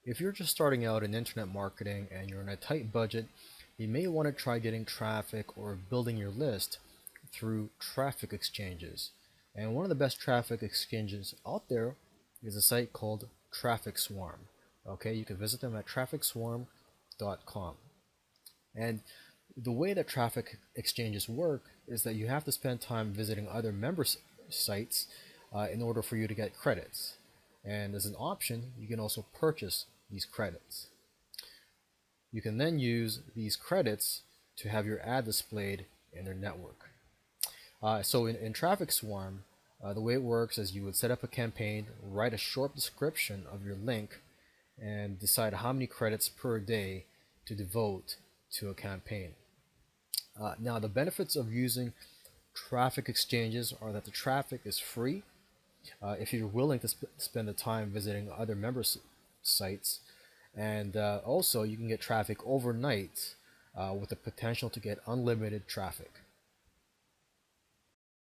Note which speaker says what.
Speaker 1: If you're just starting out in internet marketing and you're in a tight budget, you may want to try getting traffic or building your list through traffic exchanges. And one of the best traffic exchanges out there is a site called Traffic Swarm. Okay, you can visit them at trafficswarm.com. And the way that traffic exchanges work is that you have to spend time visiting other member sites in order for you to get credits. And as an option, you can also purchase these credits. You can then use these credits to have your ad displayed in their network. So in Traffic Swarm, the way it works is you would set up a campaign, write a short description of your link, and decide how many credits per day to devote to a campaign. Now, the benefits of using traffic exchanges are that the traffic is free if you're willing to spend the time visiting other member sites, and also you can get traffic overnight with the potential to get unlimited traffic.